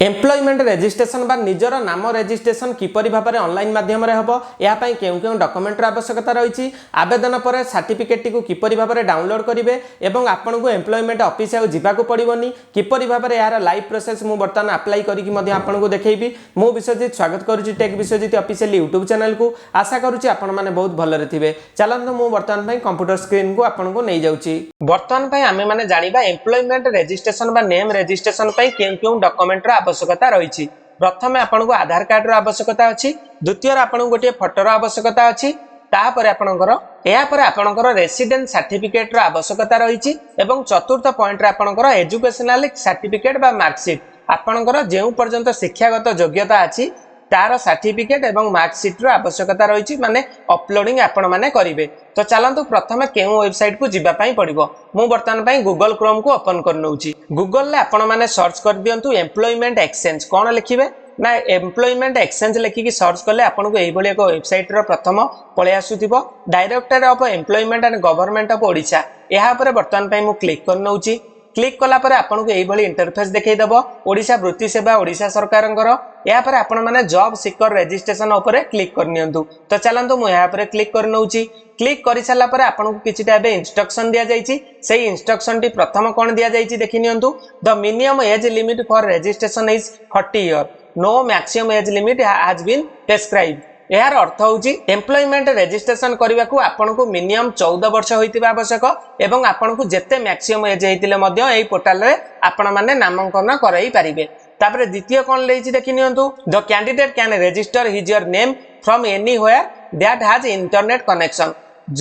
Employment registration बा निजर नाम रेजिस्ट्रेशन किपरि भाबरे ऑनलाइन माध्यम रे हबो या पई केउ डॉक्यूमेंट रो आवश्यकता रही आवेदन पर सर्टिफिकेट को किपरि भाबरे डाउनलोड करिवे एवं आपन को एम्प्लॉयमेंट ऑफिस आउ जिबाकू पड़िबोनी किपरि भाबरे यार लाइव प्रोसेस मु बर्तमान अप्लाई करिकि मध्ये आपन को देखैबी मु विश्वजीत स्वागत करूची tech Biswajit official YouTube channel को आशा करूची आपन माने बहुत भलो रे थिबे चलंतु मु बर्तमान पई कंप्यूटर स्क्रीन को आपन को नै जाउची बर्तमान पई आमे माने जानिबा एम्प्लॉयमेंट रेजिस्ट्रेशन बा नेम रेजिस्ट्रेशन पई केउ डॉक्यूमेंट रो आवश्यकता रही प्रथम आपन को आधार कार्ड रो आवश्यकता अछि द्वितीय आपन को गोटे फोटो रो आवश्यकता अछि तापर आपनकर या पर आपनकर रेसिडेंट सर्टिफिकेट रो आवश्यकता रही एवं चतुर्थ पॉइंट रे आपनकर एजुकेशनल सर्टिफिकेट बा मार्कशीट आपनकर जेउ पर्यंत शिक्षागत योग्यता अछि तार सर्टिफिकेट एवं मार्कशीट रो आवश्यकता रही माने अपलोडिंग आपण माने करिवे तो चलंतु प्रथमे केउ वेबसाइट को जिबा पई पड़िबो मु वर्तमान पई गूगल क्रोम को ओपन कर नउची गूगल ले आपण माने सर्च कर दियंतु एम्प्लॉयमेंट एक्सचेंज कोन लिखिबे ना एम्प्लॉयमेंट एक्सचेंज लिखिकी सर्च करले आपण को एई भली एक वेबसाइट रो प्रथम पळे आसुथिबो director of employment and government of Odisha एहा पर वर्तमान पई मु क्लिक कर नउची क्लिक कला पर आपन को एई भली इंटरफेस देखै दबो ओडिशा वृत्ति सेवा ओडिशा सरकारंकर या पर आपण माने जॉब सीकर रजिस्ट्रेशन ऊपर क्लिक कर नियंतु तो चलंतु मु यहाँ पर क्लिक कर नउची क्लिक कर साला पर आपण को किछटा एबे इंस्ट्रक्शन दिया जाईची सेही इंस्ट्रक्शन टी प्रथम कोन दिया जाईची देखि नियंतु the minimum age limit for registration is 40 year no maximum age limit has been prescribe यार अर्थ होची एम्प्लॉयमेंट रजिस्ट्रेशन करबा को आपन को मिनिमम 14 वर्ष होइतिबा आवश्यक एवं आपन को जेते मैक्सिमम एज हेतिले मध्य एई पोर्टल रे आपण माने नामांकन कराई परिबे तापर द्वितीय कोन लेछि देखि नियंतु the candidate can register his your name from anywhere that has internet connection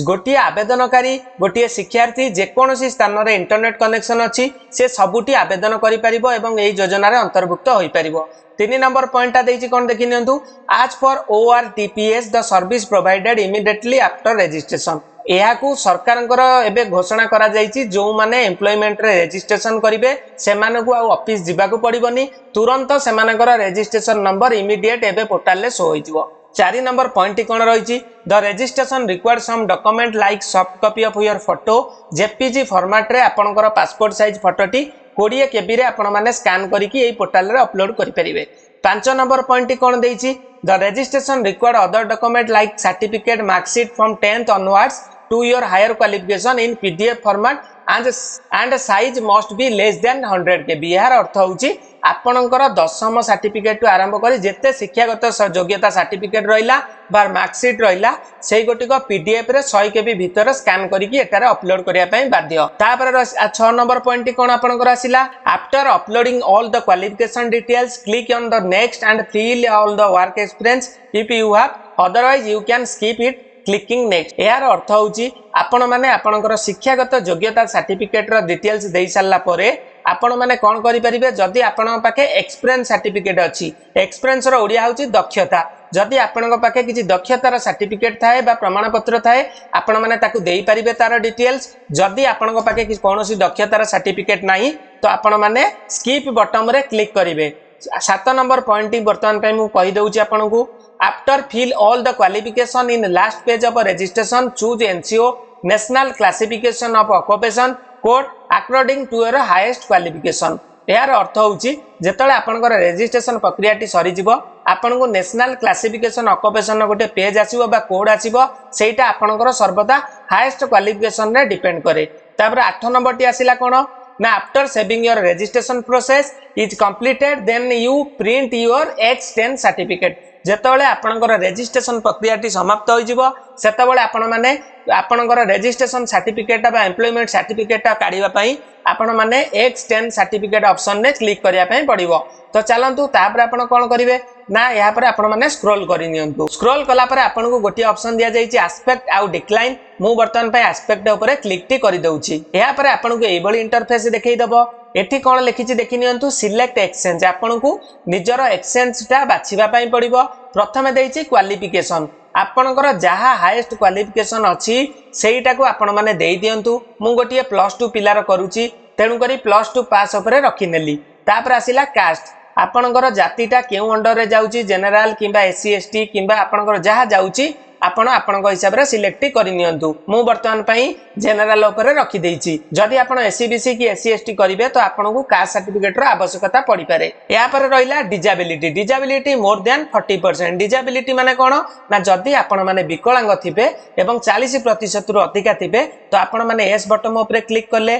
गोटे आवेदनकारी गोटे शिक्षार्थी जेकोसी स्थान रे इंटरनेट कनेक्शन अछि से सबुटी आवेदन करि परिबो एवं एई योजना रे अंतर्भुक्त होई परिबो 3 नंबर पॉइंट देछि कोन देखि नियंतु आज for ORTPS the service provided immediately after registration एहाकू सरकारंकर एबे घोषणा करा जाईची जो माने एम्प्लॉयमेंट रे रजिस्ट्रेशन करिवे सेमानकू आ ऑफिस जिबाकू पड़िबोनी तुरंत सेमानकर रजिस्ट्रेशन नंबर इमीडिएट एबे पोर्टल ले शो होइजिवो 4 नंबर पॉइंट कोन रहिची the registration required some document like soft copy of your photo JPG format रे आपनकर पासपोर्ट साइज फोटोटी 20 केबी रे आपण माने स्कैन करिकि एई पोर्टल रे अपलोड करि परिबे 5 नंबर पॉइंट कोन देइची the registration required other document like certificate marksheet from 10th onwards to your higher qualification in PDF format and size must be less than 100 KB यार अर्थ होची आपनकर दशम सर्टिफिकेट टू आरंभ करी जेते शिक्षागत योग्यता सर्टिफिकेट रहिला बार मार्कशीट रहिला सेही गोटिक PDF रे 100 KB भीतर स्कैन करिकि एटारे अपलोड करिया पई बाध्य तापर 6 नंबर पॉइंट कोन आपनकर आसिला after uploading all the qualification details click on the next and fill all the work experience if you have otherwise you can skip it clicking next यार अर्थ होची आपण माने आपनकर शिक्षागत योग्यता सर्टिफिकेट रो डिटेल्स देई साला परे आपण माने कोन करि परिबे जदी आपण पाखे एक्सपीरियंस सर्टिफिकेट अछि एक्सपीरियंस रो ओडिया होची दक्षता जदी आपण पाखे किछि दक्षतार सर्टिफिकेट थाए बा प्रमाण पत्र थाए आपण माने ताकू देई परिबे तार डिटेल्स जदी आपण पाखे किछि कोनोसी दक्षतार सर्टिफिकेट नाही तो आपण माने स्किप बटन रे क्लिक करिवे 7 नंबर पॉइंट वर्तमान पे मु कहि दउची आपण को after fill all the qualification in last page of registration choose NCO national classification of occupation code according to your highest qualification यार अर्थ होची जेतले आपनकर रजिस्ट्रेशन प्रक्रियाटी सरी जिवो आपन को नेशनल क्लासिफिकेशन ऑक्युपेशन गोटे पेज आसीबो बा कोड आसीबो सेटा आपनकर सर्वदा हाईएस्ट क्वालिफिकेशन रे डिपेंड करे तापर 8 नंबर टी आसीला कोन ना after saving your registration process is completed then you print your X10 certificate जेतबेले आपनकर रजिस्ट्रेशन प्रक्रियाटी समाप्त होई जिवो सेतबेले आपण माने आपनकर रजिस्ट्रेशन सर्टिफिकेट बा एम्प्लॉयमेंट सर्टिफिकेट काढिबा पई आपण माने X10 सर्टिफिकेट ऑप्शन ने क्लिक करिया पई पड़िबो तो चलंतु तापर आपण कोन करिवे ना यहाँ पर आपण माने स्क्रॉल करि नियंतु स्क्रॉल कला पर आपण को गोटी ऑप्शन दिया जाईची एस्पेक्ट आउ डिक्लाइन मु वर्तमान पई एस्पेक्ट ऊपर क्लिक टी करि दउची यहाँ पर आपण को एई भली इंटरफेस देखै दबो एठी कोन लिखिछि देखि नियंतु सिलेक्ट एक्सचेंज आपण को निजर एक्सचेंज टा बाछिबा पई पड़िबो प्रथमे देइछि क्वालिफिकेशन आपनकर जहा हाईएस्ट क्वालिफिकेशन अछि सेईटा को आपण माने देई दियंतु मु गोटिए +2 पिलार करूची तेनु करी +2 पास ऊपर रखि नेली तापर आसिला कास्ट आपनकर जातिटा केउ अंडर रे जाउची जनरल किबा SC ST किबा आपनकर जहा जाउची आपण आपनक हिसाब रे सिलेक्ट करि नियंतु मु वर्तमान पई जनरल ऊपर रखि देइछि जदि आपण एससीबीसी की एससी एसटी करिवे तो आपनकु कास्ट सर्टिफिकेट रो आवश्यकता पड़ी पारे या पर रहिला डिजाबिलिटी मोर देन 40% डिजाबिलिटी माने कोन ना जदि आपण माने विकलांग थिबे एवं 40% रु अधिका थिबे तो आपण माने एस बटन ऊपर क्लिक करले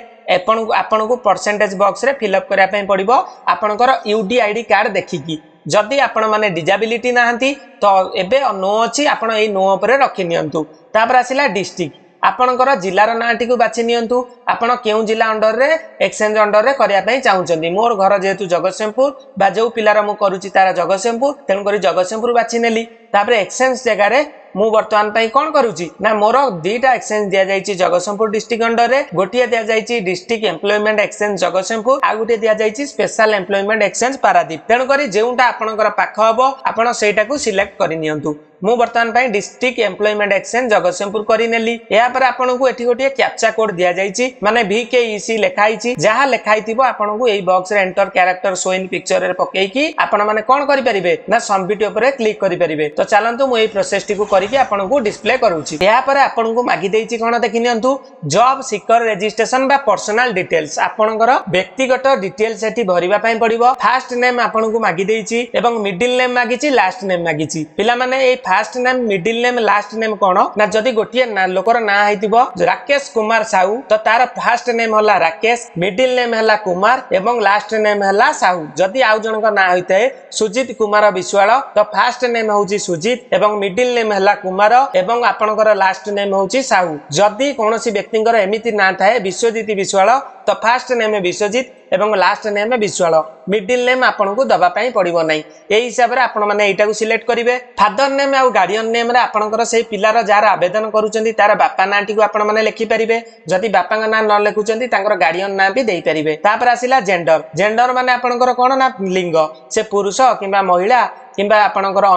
आपनकु परसेंटेज बॉक्स रे फिल अप करिया पई पड़िबो आपनकर यूडीआईडी कार्ड देखिकी जदि आपण माने डिजाबिलिटी नाहंती तो एबे नो अछि आपण एई नो ऊपर रखि नियंतु तापर आसिला डिस्ट्रिक्ट आपणकर जिलार नाटी को बाछि नियंतु आपण केउ जिला अंडर रे एक्सचेंज अंडर रे करिया पई चाहुचंदी मोर घर जेतु जगतसिंहपुर बा जो पिलार मु करूची तारा जगतसिंहपुर तेन करी जगतसिंहपुर बाछि नेली तापर एक्सचेंज जगह रे मु वर्तमान पई कोन करूची ना मोर दीटा एक्सचेंज दिया जाईची जगतसिंहपुर डिस्ट्रिक्ट अंडर रे गोटिया दिया जाईची डिस्ट्रिक्ट एम्प्लॉयमेंट एक्सचेंज जगतसिंहपुर आ गोटिया दिया जाईची स्पेशल एम्प्लॉयमेंट एक्सचेंज पारादीप तेन करी जेउटा आपणकर पाख हबो आपण सेटा को सिलेक्ट करि नियंतु मु वर्तमान पई डिस्ट्रिक्ट एम्प्लॉयमेंट एक्सचेंज जगतसिंहपुर करि नेली या पर आपण को एठी गोटिया कैप्चा कोड दिया जाईची माने VKEC लेखाइची जहा लेखाइतिबो आपण को एई बॉक्स रे enter character show in picture रे पकेई की आपण माने कोन करि परिबे ना सबमिट ऊपर क्लिक करि परिबे तो चलंतु मु एई प्रोसेस टी को करि कि आपण को डिस्प्ले करूची या पर आपण को मागी देइची कोन देखि नियंतु जॉब सीकर रजिस्ट्रेशन बा पर्सनल डिटेल्स आपणकर व्यक्तिगत डिटेल्स एठी भरिबा पई पड़िबो फर्स्ट नेम आपण को मागी देइची एवं मिडिल नेम मागीची लास्ट नेम मागीची पिला माने एई first name middle name last name कोन ना जदी गोटिए लोकर ना हेतिबो राकेश कुमार साहू तो तार फर्स्ट नेम हला राकेश मिडिल नेम हला कुमार एवं लास्ट नेम हला साहू जदी आउ जन का ना होइते सुजीत कुमार विश्वाल तो फर्स्ट नेम होउची सुजीत एवं मिडिल नेम हला कुमार एवं आपणकर लास्ट नेम होउची साहू जदी कोनोसी व्यक्तिंकर एमिति ना थाए विश्वजीत विश्वाल तो फर्स्ट नेम विश्वजीत एवं last name Vishwal middle name आपन को दबा पई पड़िबो नै एई हिसाब रे आपन माने एटा को सिलेक्ट करिवे फादर नेम आ गार्डियन नेम रे आपनकर सेही पिलार जार आवेदन करूचंदी तार बापा नाटी को आपन माने लिखि परिबे जदी बापा का ना न लिखुचंदी तांकर गार्डियन ना भी देई परिबे तापर आसिला जेंडर माने आपनकर कोन ना लिंग से पुरुष किबा महिला किबा आपनकर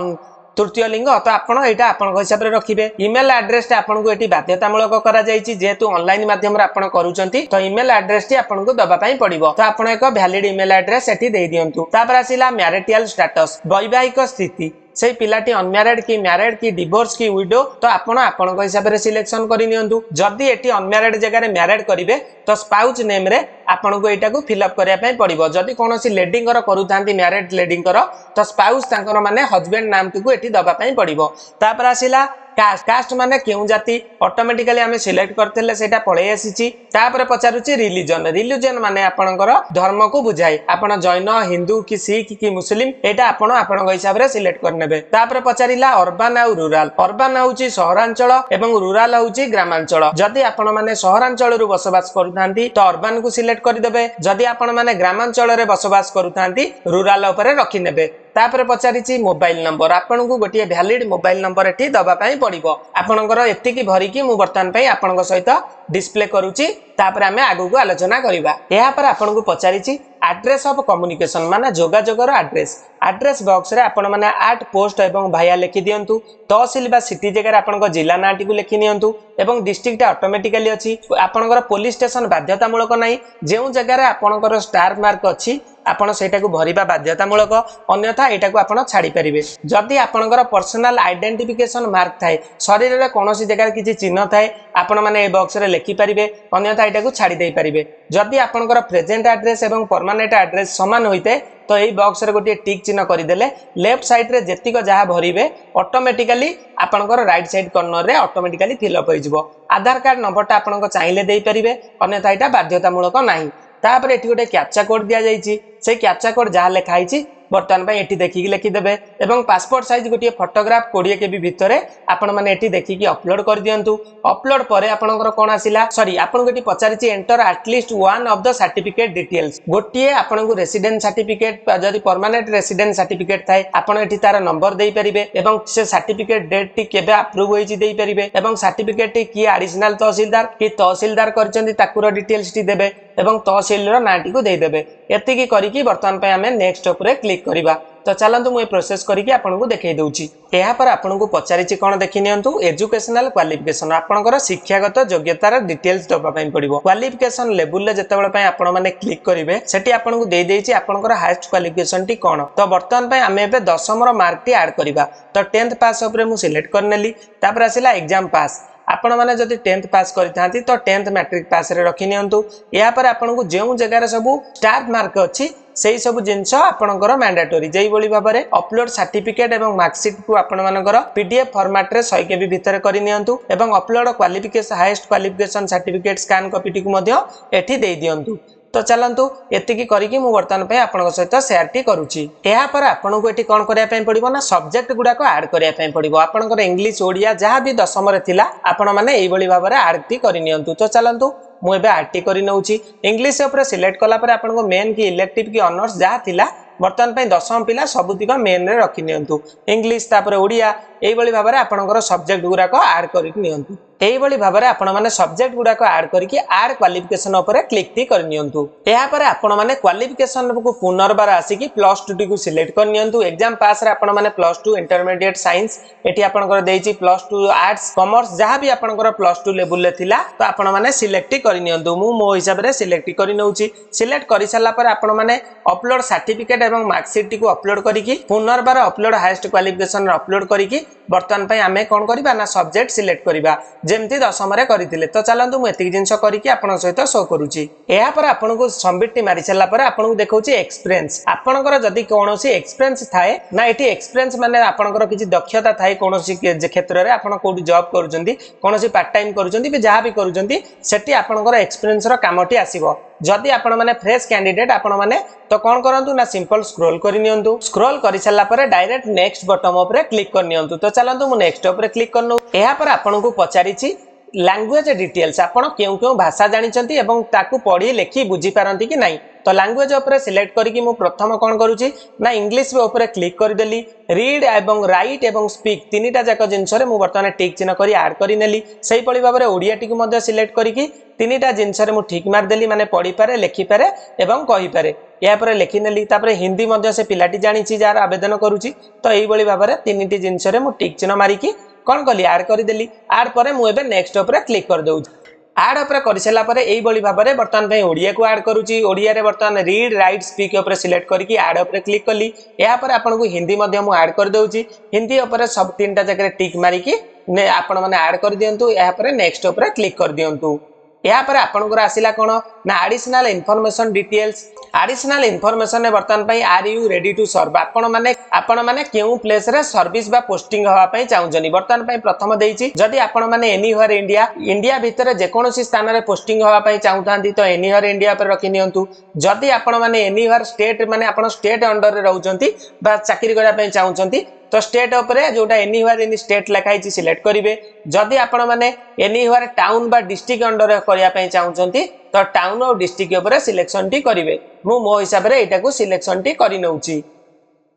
तृतीय लिंग तो आपण एटा आपण हिसाब रे रखिबे ईमेल एड्रेस टे आपण को एटी बाध्यतामूलक करा जाईची जेतु ऑनलाइन माध्यम रे आपण करूचंती तो ईमेल एड्रेस टी आपण को दबा पई पड़िबो तो आपण एक वैलिड ईमेल एड्रेस एटी देई दियंतु तापर आसिला मैरिटल स्टेटस वैवाहिक स्थिति से पिलाटी अनमैरिड की मैरिड की डिवोर्स की विडो तो आपण हिसाब रे सिलेक्शन करि नियंतु जदी एटी अनमैरिड जगह रे मैरिड करिवे तो स्पाउस नेम रे आपण को एटा को फिल अप करिया पई पड़िबो जदी कोनोसी लेडींगर करूथांती मैरिड लेडींगर तो स्पाउस तांकर माने हस्बैंड नाम को एटी दबा पई पड़िबो तापर आसिला कास्ट माने केउ जाति ऑटोमेटिकली हमें सिलेक्ट करथले सेटा पळे आसीची तापर पचारुची रिलीजन माने आपणकर धर्म को बुझाई आपण जैन हिंदू की सिख की मुस्लिम एटा आपण हिसाब रे सिलेक्ट करनेबे तापर पचारिला अर्बन आ रूरल होउची सहरांचल एवं रूरल होउची ग्रामांचल जदी आपण माने सहरांचल रु बसवास करूथांती तो अर्बन को सिलेक्ट करि देबे जदी आपण माने ग्रामांचल रे बसवास करूथांती रूरल ऊपर रखि नेबे तापर पचारिची मोबाइल नंबर आपन को गोटिए वैलिड मोबाइल नंबर एठी दबा पई पड़िबो आपनकर एति की भरी की मु वर्तमान पई आपनक सहित डिस्प्ले करूची तापर हमें आगु को आलोचना करिबा एहा पर आपन को पचारिची एड्रेस ऑफ कम्युनिकेशन माने जोगाजोगर एड्रेस बॉक्स रे आपण माने आट पोस्ट एवं भाया लिखि दियंतु तहसील बा सिटी जगह आपण को जिला नाटी को लिखि नियंतु एवं डिस्ट्रिक्ट ऑटोमेटिकली अछि आपनकर पुलिस स्टेशन बाध्यतामूलक नै जेउ जगह रे आपनकर स्टार मार्क अछि आपण सेटा को भरिबा बाध्यतामूलक अन्यथा एटा को आपण छाडी परिबे जदी आपनकर पर्सनल आइडेंटिफिकेशन मार्क थाए शरीर रे कोनोसी जगह किछि चिन्ह थाए आपण माने ए बॉक्स रे लिखि परिबे अन्यथा एटा को छाडी देई परिबे जदी आपनकर प्रेजेंट एड्रेस एवं परमानेंट एड्रेस समान होइते तो यही बॉक्स रे गोटे टिक चिन्ह करदेले लेफ्ट साइड रे जेतिक जहाँ भरिबे ऑटोमेटिकली आपनकर राइट साइड कॉर्नर रे ऑटोमेटिकली फिल अप होइजबो आधार कार्ड नंबरटा आपनको चाहिले देई परिबे अन्यथा एटा बाध्यतामूलक नाही तापर एठी गोटे कैप्चा कोड दिया जाईची से कैप्चा कोड जहाँ लिखाई बर्तमान पे एठी देखिकी लिखिदेबे एवं पासपोर्ट साइज गोटे फोटोग्राफ 20 KB भितर आपण माने एठी देखिकी अपलोड कर दियंतु अपलोड परे आपनकर कोन आसिला सॉरी आपण गोटी पचारिची enter at least one of the certificate details गोटिए आपण को रेसिडेंट सर्टिफिकेट जदी परमानेंट रेसिडेंट सर्टिफिकेट थाए आपण एठी तार नंबर देई परिबे एवं से सर्टिफिकेट डेट टी केबे अप्रूव होईची देई परिबे एवं सर्टिफिकेट टी की एडिशनल तहसीलदार की तहसीलदार करचंदी ताकुर डिटेल्स टी देबे एवं तहसील रो नाटी को देई देबे एतिकी करिकी वर्तमान पे हमें नेक्स्ट ऊपर क्लिक करिबा। तो चलतु मुझे प्रोसेस करके आपको देखई दूची यापर आपको पचारि कौन देखी नियंतु एजुकेशनल क्वालिफिकेशन आपनकर शिक्षागत योग्यतार डिटेल्स दबाई पड़ो क्वालिफिकेशन लेवल जितेबाला आपण मैंने क्लिक करेंगे सेठी आपको दे देछि आपनकर हाईएस्ट क्वालिफिकेशन टी कौन तो बर्तमान पे आमे एबे 10th मार्क टी ऐड करबा तो 10th पास उपरे मु सिलेक्ट करनेली तापर आसिला एग्जाम पास आपण माने जदि 10th पास करिथांती तो 10th मैट्रिक पास रे रखि नियंतु या पर आपनको जेउ जगह रे सब स्टार मार्क अछि सेही सब जिंस आपनकर मैंडेटरी जेई बळी भाबरे अपलोड सर्टिफिकेट एवं मार्कशीट को आपण मानकर पीडीएफ फॉर्मेट रे 100 केबी भितर करि नियंतु एवं upload qualification highest qualification certificate scan copy T को मध्य एठी देई दियंतु तो चलतु एतिकी करिकी मु वर्तमान पे आपन सहित शेयर टी करूची एहा पर आपन को एठी कोन करिया पे पड़िबो ना सब्जेक्ट गुडा को ऐड करिया पे पड़िबो आपनकर इंग्लिश ओडिया जहां भी 10th रे थिला आपण माने एई बळी भाबरे ऐड टी करि नियंतु तो चलतु मु एबे ऐड टी करि नउची इंग्लिश ऊपर सिलेक्ट कला पर आपन को मेन की इलेक्टिव की ऑनर्स जहां थिला बर्तमान पे 10th पिला सबुतिक मेन रे रखि नियंतु इंग्लिश तापर ओडिया एई बळी भाबरे आपनकर सब्जेक्ट गुडा को ऐड करि नियंतु एई बळी भाबरे आपण माने सब्जेक्ट गुडा को ऐड करिकि ऐड क्वालिफिकेशन ऊपर क्लिक टी कर नियंतु एहा पर आपण माने क्वालिफिकेशन को पुनर्बार आसीकि +2 टी को सिलेक्ट कर नियंतु एग्जाम पास रे आपण माने +2 इंटरमीडिएट साइंस एठी आपनकर देइछि +2 आर्ट्स कॉमर्स जहां भी आपनकर +2 लेवल ले थिला तो आपण माने सिलेक्ट कर नियंतु मु मो हिसाब रे सिलेक्ट कर नउछि सिलेक्ट करि साला पर आपण माने अपलोड सर्टिफिकेट एवं मार्कशीट टी को अपलोड करिकि पुनर्बार अपलोड हाईएस्ट क्वालिफिकेशन रे अपलोड करिकि बर्तमान पे आमे कोन करबा ना सब्जेक्ट सिलेक्ट करबा जेमती 10th रे करितिले तो चलंतु मु एतिक जिंस करिकि आपन सहित शो करूची एहा पर आपन को सबमिट टी मारि चला पर आपन को देखौची एक्सपीरियंस आपनकर जदी कोनोसी एक्सपीरियंस थाए ना एठी एक्सपीरियंस माने आपनकर किछि दक्षता थाए कोनोसी क्षेत्र रे आपन कोडी जॉब करूचंती कोनोसी पार्ट टाइम करूचंती बे जहां भी करूचंती सेठी आपनकर एक्सपीरियंस रो कामटी आसीबो जदि आपण माने फ्रेश कैंडिडेट आपण माने तो कोन करंतु ना सिंपल स्क्रॉल करि नियंतु स्क्रॉल करि सल्ला पर डायरेक्ट नेक्स्ट बटन ऊपर क्लिक कर नियंतु तो चलंतु मु नेक्स्ट ऊपर क्लिक करनु एहा पर आपण को पचारिछि लैंग्वेज डिटेल्स आपण केउ केउ भाषा जानिचंती एवं ताकू पढी लेखि बुझी पारंती कि नाही तो लैंग्वेज ऊपर सिलेक्ट करिकि मु प्रथम कोन करूची ना इंग्लिश ऊपर क्लिक कर देली रीड एवं राइट एवं स्पीक तीनिटा जाक जिंस रे मु वर्तमान टिक चिन्ह करी ऐड करि नेली सेही पळी भाबरे ओडिया टी को मध्य सिलेक्ट करिकि तीनिटा जिंस रे मु ठीक मार देली माने पढी पारे लेखि पारे एवं कहि पारे या पर लेखि नेली तापर हिंदी मध्य से पिलाटी जानिछि जार आवेदन करूची तो एई बळी भाबरे तीनिटी जिंस रे मु टिक चिन्ह मारिकि कोन कली ऐड करि देली ऐड परे मु एबे नेक्स्ट ऊपर क्लिक कर दउची ऐड ऊपर कर सला पर एई बळी भाबरे वर्तमान पे ओडिया को ऐड करूची ओडिया रे वर्तमान रीड राइट स्पीक ऊपर सिलेक्ट करिकि ऐड ऊपर क्लिक कली या पर आपन को हिंदी मध्य मु ऐड कर दउची हिंदी ऊपर सब तीनटा जगह टिक मारिकि ने आपण माने ऐड कर दियंतु या पर नेक्स्ट ऊपर क्लिक कर दियंतु या पर आपनकर आसिला कोन ना additional information details additional information ने वर्तमान पई are you ready to serve आपण माने केउ प्लेस रे सर्विस बा पोस्टिंग हवा पई चाहुजनी वर्तमान पई प्रथम देइची जदि आपण माने एनीवेयर इंडिया भीतर जे कोनोसी स्थान रे पोस्टिंग हवा पई चाहुतांती तो एनीवेयर इंडिया पर रखि नियंतु जदि आपण माने एनीवेयर स्टेट माने आपण स्टेट अंडर रे रहउचंती बा चाकरी करा पई चाहुचंती तो स्टेट ऊपर जोटा एनीवेयर इन स्टेट लिखाई सिलेक्ट करेंगे जदि आपण माने एनीवेयर टाउन बा डिस्ट्रिक्ट अंडर करिया पई चाहुचंती तो टाउन और डिस्ट्रिक्ट ऊपर सिलेक्शन टी करिवे मु मो हिसाब रे एटा को सिलेक्शन टी करि नउची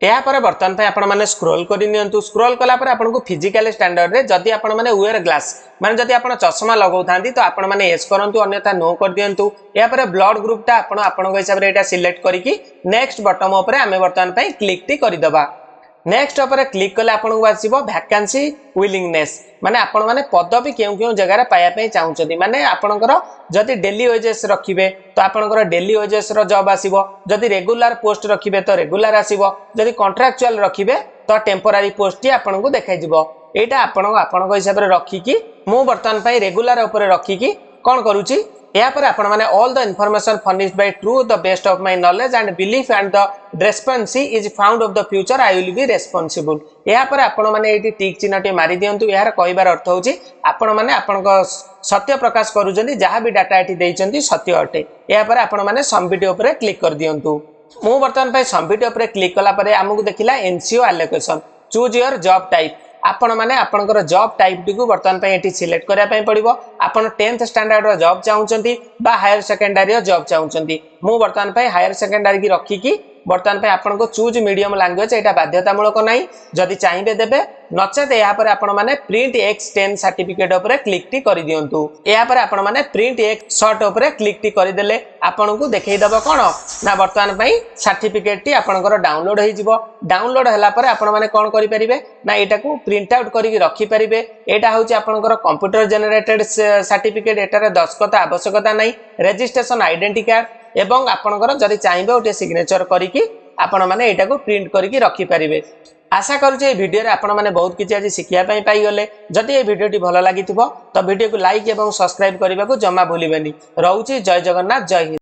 या पर वर्तमान पे आपण माने स्क्रॉल करि नियंतु स्क्रॉल कला पर आपण को फिजिकल स्टैंडर्ड रे जदि आपण माने वेयर ग्लास माने जदि आपण चश्मा लगाउथांती तो आपण माने यस करंतु अन्यथा नो कर दियंतु या पर ब्लड ग्रुप टा आपण हिसाब रे एटा सिलेक्ट करिकि नेक्स्ट बटन ऊपर आमे वर्तमान पे क्लिक टी करि दबा नेक्स्ट ऊपर क्लिक कले आपन को आसीबो वैकेंसी विलिंगनेस माने आपण माने पदवी केउ केउ जगह रे पाया पे चाहुचदी माने आपनकर जदि डेली वेजेस रखिबे तो आपनकर डेली वेजेस रो जॉब आसीबो जदि रेगुलर पोस्ट रखिबे तो रेगुलर आसीबो जदि कॉन्ट्रैक्चुअल रखिबे तो टेम्पररी पोस्ट ही आपन को देखाइ दिबो एटा आपन को हिसाब रे रखिकी मु वर्तमान पई रेगुलर ऊपर रखिकी कोन करूची या पर आपण माने all the information furnished by true the best of my knowledge and belief and the response is found of the future I will be responsible या पर आपण माने एटी टिक चिन्हटी मारि दियंतु यार कहबार अर्थ होची आपण माने आपण को सत्य प्रकाश करूचंदी जहां भी डाटा एटी देइचंदी सत्य अटे या पर आपण माने सबमिट ऊपर क्लिक कर दियंतु मु वर्तमान पे सबमिट ऊपर क्लिक कला परे हमकु देखिला NCO allocation choose your job type आपण माने आपनकर जॉब टाइप टी को वर्तमान पे एटी सिलेक्ट करिया पई पड़िबो आपण 10th स्टैंडर्ड रो जॉब चाहुचंती बा हायर सेकेंडरी रो जॉब चाहुचंती मु वर्तमान पे हायर सेकेंडरी की रखी की बर्तमान पे आपन को चूज मीडियम लैंग्वेज एटा बाध्यतामूलक नहीं जदि चाहिए देबे नचेत या पर आपण माने प्रिंट X10 सर्टिफिकेट ऊपर क्लिक टी कर दियंतु या पर आपण माने प्रिंट X शॉर्ट ऊपर क्लिक टी कर देले आपण को देखै दबो कोन ना वर्तमान पई सर्टिफिकेट टी आपनकर डाउनलोड होई जिवो डाउनलोड हला पर आपण माने कोन करि परिबे ना एटा को प्रिंट आउट करी रखी परिबे एटा होची आपनकर कंप्यूटर जनरेटेड सर्टिफिकेट एटारे दस्खत आवश्यकता नहीं रजिस्ट्रेशन आइडेंटिटी कार्ड एवं आपनकर जदि चाहिबे ओटे सिग्नेचर करी कि आपण माने एटा को प्रिंट करी रखी परिबे आशा करूँ ये वीडियो आप बहुत किसी आज शिखिया पाइगले जदि ये वीडियो भल लगी तो वीडियो को लाइक और सब्सक्राइब करने को जमा भूलें। रोचे जय जगन्नाथ जय हिंद।